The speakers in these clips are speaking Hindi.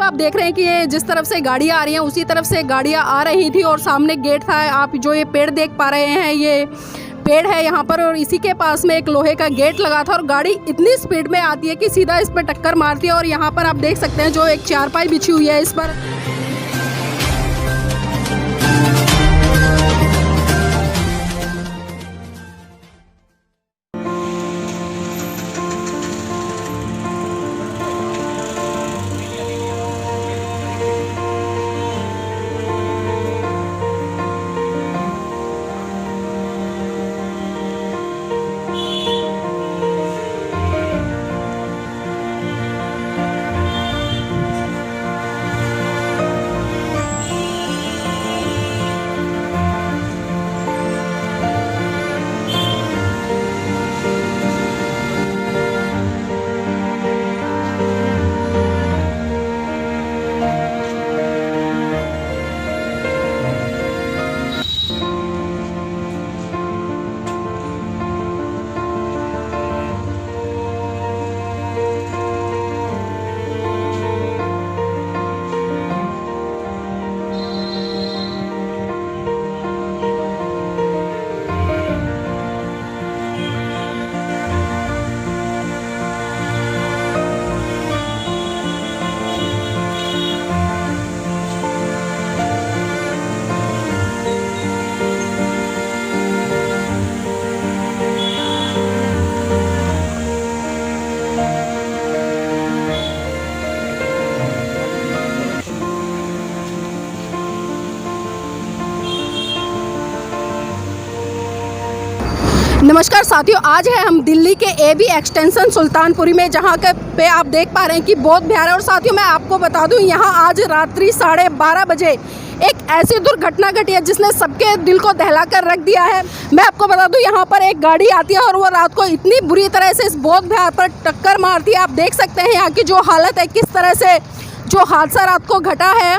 आप देख रहे हैं कि ये जिस तरफ से गाड़ियाँ आ रही हैं उसी तरफ से गाड़ियाँ आ रही थी और सामने गेट था। आप जो ये पेड़ देख पा रहे हैं, ये पेड़ है यहाँ पर और इसी के पास में एक लोहे का गेट लगा था और गाड़ी इतनी स्पीड में आती है कि सीधा इस पर टक्कर मारती है। और यहाँ पर आप देख सकते हैं जो एक चारपाई बिछी हुई है इस पर। नमस्कार साथियों, आज है हम दिल्ली के एबी एक्सटेंशन सुल्तानपुरी में, जहाँ के पे आप देख पा रहे हैं कि बहुत भयानक है। और साथियों मैं आपको बता दूं, यहाँ आज रात्रि 12:30 बजे एक ऐसी दुर्घटना घटी है जिसने सबके दिल को दहला कर रख दिया है। मैं आपको बता दूं, यहाँ पर एक गाड़ी आती है और वो रात को इतनी बुरी तरह से इस बोध विहार पर टक्कर मारती है। आप देख सकते हैं यहाँ की जो हालत है, किस तरह से जो हादसा रात को घटा है।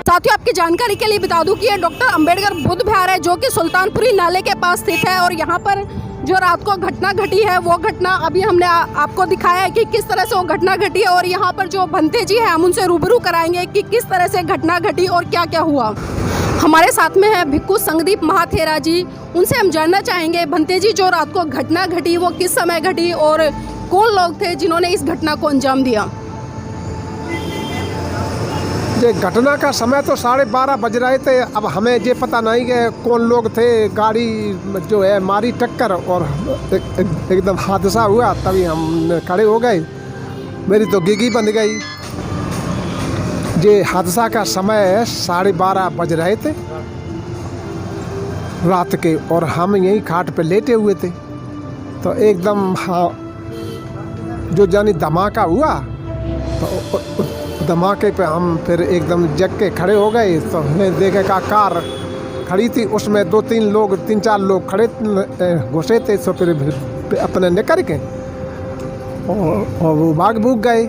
साथियों आपकी जानकारी के लिए बता दूं कि ये डॉक्टर अंबेडकर बुद्ध विहार है जो कि सुल्तानपुरी नाले के पास स्थित है। और यहाँ पर जो रात को घटना घटी है वो घटना अभी हमने आपको दिखाया है कि किस तरह से वो घटना घटी है। और यहाँ पर जो भंते जी है हम उनसे रूबरू कराएंगे कि किस तरह से घटना घटी और क्या क्या हुआ। हमारे साथ में है भिक्खु संगदीप महाथेरा जी, उनसे हम जानना चाहेंगे भंते जी जो रात को घटना घटी वो किस समय घटी और कौन लोग थे जिन्होंने इस घटना को अंजाम दिया। ये घटना का समय तो 12:30 बज रहे थे। अब हमें ये पता नहीं कि कौन लोग थे, गाड़ी जो है मारी टक्कर और एकदम हादसा हुआ। तभी हम खड़े हो गए, मेरी तो गिगी बंद गई। ये हादसा का समय 12:30 बज रहे थे रात के और हम यहीं खाट पे लेटे हुए थे। तो एकदम जो जानी धमाका हुआ, तो धमाके पे हम फिर एकदम जग के खड़े हो गए। तो हमने देखा का कार खड़ी थी, उसमें 3-4 लोग खड़े घुसे थे। तो फिर अपने निकल के और वो भाग भूग गए।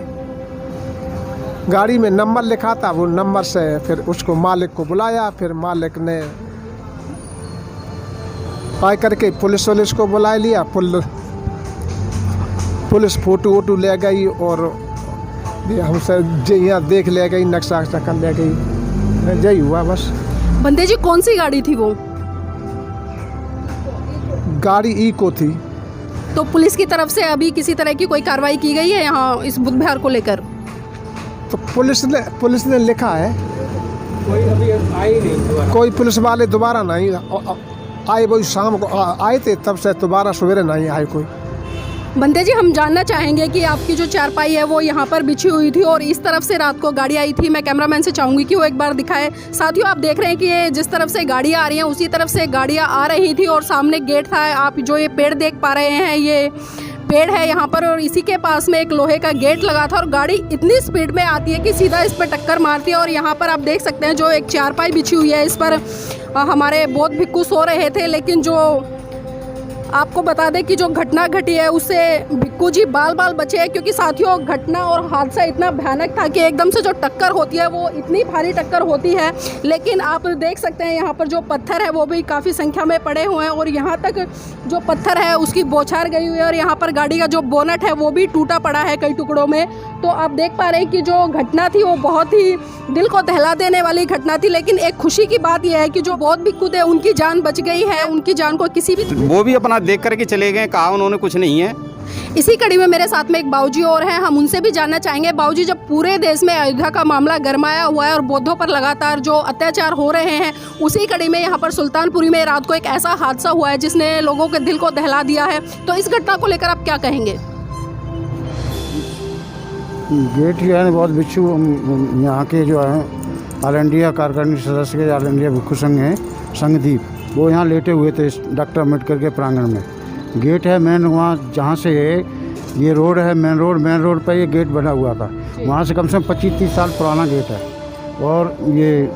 गाड़ी में नंबर लिखा था, वो नंबर से फिर उसको मालिक को बुलाया। फिर मालिक ने पाई करके पुलिस को बुला लिया। पुलिस फोटो वोटो ले गई और हमसे यहाँ देख ले गई, नक्शा कर ले गई। यही हुआ बस। बंदे जी कौन सी गाड़ी थी वो? गाड़ी इको थी। तो पुलिस की तरफ से अभी किसी तरह की कोई कार्रवाई की गई है यहाँ इस बुद्ध विहार को लेकर? तो पुलिस ने लिखा है कोई अभी आई नहीं दोबारा। कोई पुलिस वाले दोबारा नहीं आए, वही शाम को आए थे, तब से दोबारा सवेरे नहीं आए कोई। बंदे जी, हम जानना चाहेंगे कि आपकी जो चारपाई है वो यहाँ पर बिछी हुई थी और इस तरफ से रात को गाड़ी आई थी। मैं कैमरामैन से चाहूँगी कि वो एक बार दिखाए। साथियों, आप देख रहे हैं कि ये जिस तरफ से गाड़ियाँ आ रही हैं उसी तरफ से गाड़ियाँ आ रही थी और सामने गेट था। आप जो ये पेड़ देख पा रहे हैं, ये पेड़ है यहाँ पर और इसी के पास में एक लोहे का गेट लगा था और गाड़ी इतनी स्पीड में आती है कि सीधा इस पर टक्कर मारती है। और यहाँ पर आप देख सकते हैं जो एक चारपाई बिछी हुई है, इस पर हमारे बौद्ध भिक्खु सो रहे थे। लेकिन जो आपको बता दें कि जो घटना घटी है उससे भिक्खू जी बाल बाल बचे हैं, क्योंकि साथियों घटना और हादसा इतना भयानक था कि एकदम से जो टक्कर होती है वो इतनी भारी टक्कर होती है। लेकिन आप देख सकते हैं यहाँ पर जो पत्थर है वो भी काफ़ी संख्या में पड़े हुए हैं और यहाँ तक जो पत्थर है उसकी बौछार गई हुई है और यहाँ पर गाड़ी का जो बोनट है वो भी टूटा पड़ा है कई टुकड़ों में। तो आप देख पा रहे हैं कि जो घटना थी वो बहुत ही दिल को दहला देने वाली घटना थी। लेकिन एक खुशी की बात यह है कि जो बौद्ध भिक्खु थे उनकी जान बच गई है, उनकी जान को किसी भी वो भी अपना देख करके चले गए, कहा उन्होंने कुछ नहीं है। इसी कड़ी में मेरे साथ में एक बाबूजी और हैं, हम उनसे भी जानना चाहेंगे। बाबूजी, जब पूरे देश में अयोध्या का मामला गरमाया हुआ है और बौद्धों पर लगातार जो अत्याचार हो रहे हैं, उसी कड़ी में यहाँ पर सुल्तानपुरी में रात को एक ऐसा हादसा हुआ है जिसने लोगों के दिल को दहला दिया है। तो इस घटना को लेकर आप क्या कहेंगे? गेट जो है बहुत भिक्षु यहाँ के जो हैं ऑल इंडिया कार्यकारिणी सदस्य के ऑल इंडिया भिक्षु संघ हैं संघदीप, वो यहाँ लेटे हुए थे डॉक्टर अम्बेडकर के प्रांगण में। गेट है मेन, वहाँ जहाँ से ये रोड है मेन रोड पर ये गेट बना हुआ था। वहाँ से कम 25-30 साल पुराना गेट है और ये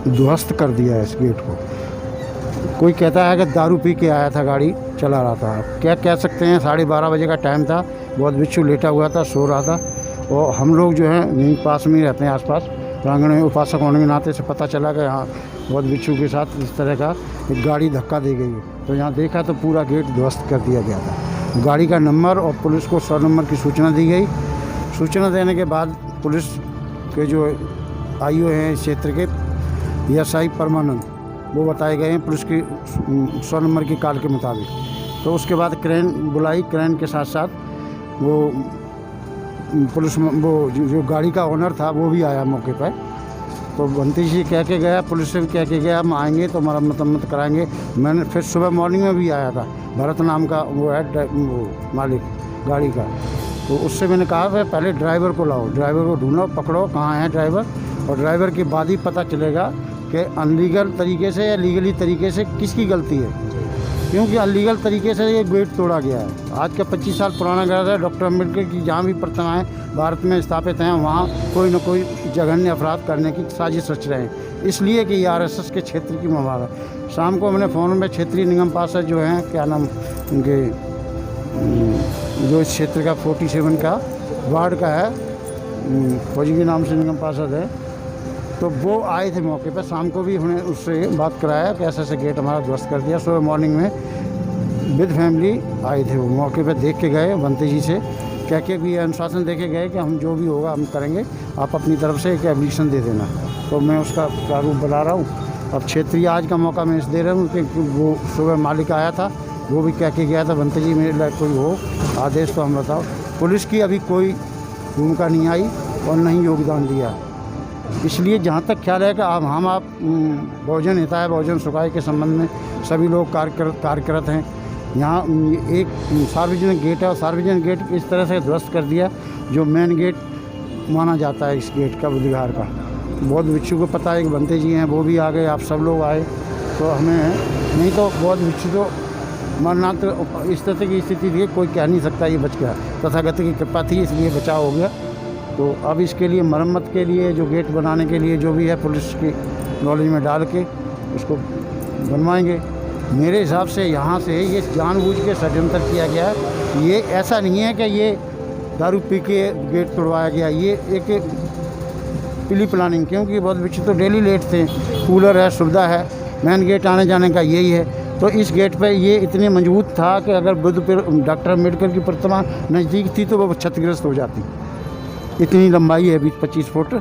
ध्वस्त कर दिया है इस गेट को। कोई कहता है कि दारू पी के आया था, गाड़ी चला रहा था। क्या कह सकते हैं, 12:30 बजे का टाइम था, बहुत भिक्षु लेटा हुआ था, सो रहा था। और हम लोग जो हैं यहीं पास में ही रहते हैं, आसपास प्रांगण में, उपासक होने के नाते से पता चला कि यहाँ बहुत भिक्षु के साथ इस तरह का एक गाड़ी धक्का दे गई है। तो यहाँ देखा तो पूरा गेट ध्वस्त कर दिया गया था। गाड़ी का नंबर और पुलिस को 100 नंबर की सूचना दी गई। सूचना देने के बाद पुलिस के जो आईओ हैं इस क्षेत्र के SI परमानंद, वो बताए गए हैं पुलिस की 100 नंबर की कॉल के मुताबिक। तो उसके बाद क्रेन बुलाई, क्रेन के साथ साथ वो पुलिस वो जो गाड़ी का ओनर था वो भी आया मौके पर। तो बंती जी कह के गया, पुलिस से भी कह के गया हम आएंगे तो मरम्मत कराएंगे। मैंने फिर सुबह मॉर्निंग में भी आया था, भरत नाम का वो है वो मालिक गाड़ी का। तो उससे मैंने कहा भाई पहले ड्राइवर को लाओ, ड्राइवर को ढूंढो, पकड़ो कहाँ है ड्राइवर, और ड्राइवर के बाद ही पता चलेगा कि अनलीगल तरीके से या लीगली तरीके से किसकी गलती है। क्योंकि अनलीगल तरीके से ये गेट तोड़ा गया है। आज का 25 साल पुराना गेट है। डॉक्टर अम्बेडकर की जहाँ भी प्रतिमाएँ भारत में स्थापित हैं वहाँ कोई न कोई जघन्य अपराध करने की साजिश रच रहे हैं, इसलिए कि ये RSS के क्षेत्र की मुहार है। शाम को मैंने फ़ोन में क्षेत्रीय निगम पार्षद जो हैं, क्या नाम उनके, जो इस क्षेत्र का 47 का वार्ड का है, फौजी के नाम से निगम पार्षद है, तो वो आए थे मौके पर। शाम को भी उन्हें उससे बात कराया कि ऐसे गेट हमारा ध्वस्त कर दिया। सुबह मॉर्निंग में विद फैमिली आए थे, वो मौके पर देख के गए, बंती जी से कह के भी अनुशासन दे के गए कि हम जो भी होगा हम करेंगे, आप अपनी तरफ से एक एप्लीकेशन दे देना। तो मैं उसका प्रारूप बना रहा हूँ। अब क्षेत्रीय आज का मौका मैं इस दे रहा हूँ कि वो सुबह मालिक आया था, वो भी कह के गया था बंती जी मेरे लायक कोई हो आदेश तो हम बताओ। पुलिस की अभी कोई भूमिका नहीं आई और नहीं योगदान दिया। इसलिए जहाँ तक ख्याल है कि हम आप बहुजन हिताय बहुजन सुखाय के संबंध में सभी लोग कार्यरत हैं। यहाँ एक सार्वजनिक गेट है और सार्वजनिक गेट इस तरह से ध्वस्त कर दिया जो मेन गेट माना जाता है इस गेट का, बुद्धिघाट का। बौद्ध भिक्षु को पता है कि बंते जी हैं, वो भी आ गए, आप सब लोग आए, तो हमें नहीं तो बौद्ध भिक्षु तो मरना तो इस तरह की स्थिति थी, कोई कह नहीं सकता ये बच गया, तथागत की कृपा थी इसलिए बचाव हो गया। तो अब इसके लिए मरम्मत के लिए जो गेट बनाने के लिए जो भी है पुलिस की नॉलेज में डाल के उसको बनवाएंगे। मेरे हिसाब से यहाँ से ये जानबूझ के षड्यंत्र किया गया है। ये ऐसा नहीं है कि ये दारू पी के गेट तोड़वाया गया, ये एक प्री प्लानिंग, क्योंकि बहुत भिक्षु तो डेली लेट थे, कूलर है, सुविधा है, मेन गेट आने जाने का यही है। तो इस गेट पे ये इतने मजबूत था कि अगर डॉक्टर अम्बेडकर की प्रतिमा नज़दीक थी तो वो क्षतिग्रस्त हो जाती। इतनी लंबाई है 20-25 फुट,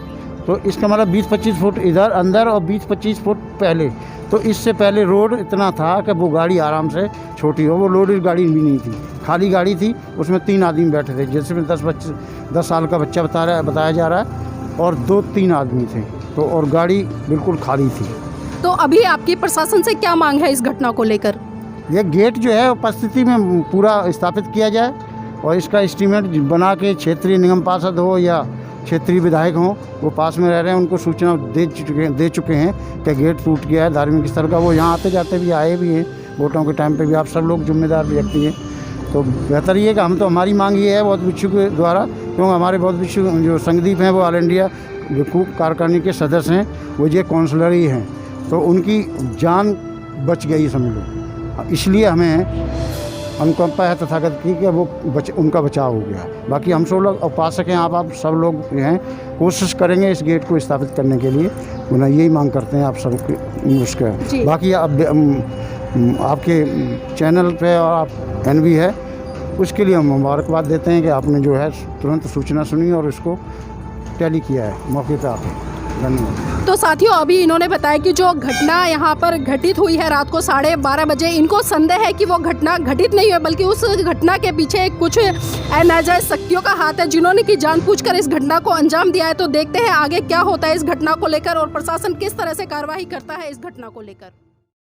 तो इसका मतलब 20-25 फुट इधर अंदर और 20-25 फुट पहले। तो इससे पहले रोड इतना था कि वो गाड़ी आराम से छोटी हो, वो लोडेड गाड़ी भी नहीं थी, खाली गाड़ी थी, उसमें 3 आदमी बैठे थे, जिसमें 10 साल का बच्चा बताया जा रहा है और 2-3 आदमी थे। तो और गाड़ी बिल्कुल खाली थी। तो अभी आपकी प्रशासन से क्या मांग है इस घटना को लेकर? ये गेट जो है उपस्थिति में पूरा स्थापित किया जाए और इसका एस्टीमेट बना के क्षेत्रीय निगम पार्षद हो या क्षेत्रीय विधायक हों, वो पास में रह रहे हैं, उनको सूचना दे चुके हैं कि गेट टूट गया है धार्मिक स्थल का। वो यहाँ आते जाते भी आए भी हैं, वोटों के टाइम पे भी आप सब लोग जिम्मेदार व्यक्ति हैं। तो बेहतर ये है कि हम तो हमारी मांग ये है बौद्ध भिक्षु के द्वारा, क्योंकि हमारे बौद्ध भिक्षु जो संगदीप हैं वो ऑल इंडिया भिक्षु कार्यकारिणी के सदस्य हैं, वो ये काउंसलर ही हैं, तो उनकी जान बच गई समझ लो, इसलिए हमें अनुकंपा है तथागत की कि वो उनका बचाव हो गया। बाकी हम सब लोग उपासक हैं, आप सब लोग हैं, कोशिश करेंगे इस गेट को स्थापित करने के लिए, उन्हें यही मांग करते हैं आप सब उसका। बाकी आपके चैनल पे और आप एनवी है, उसके लिए हम मुबारकबाद देते हैं कि आपने जो है तुरंत सूचना सुनी और इसको टैली किया है मौके पर आकर। धन्यवाद। तो साथियों, अभी इन्होंने बताया कि जो घटना यहाँ पर घटित हुई है रात को 12:30 बजे, इनको संदेह है कि वो घटना घटित नहीं है, बल्कि उस घटना के पीछे कुछ अनाजायज शक्तियों का हाथ है जिन्होंने की जानबूझकर इस घटना को अंजाम दिया है। तो देखते हैं आगे क्या होता है इस घटना को लेकर और प्रशासन किस तरह से कार्रवाई करता है इस घटना को लेकर।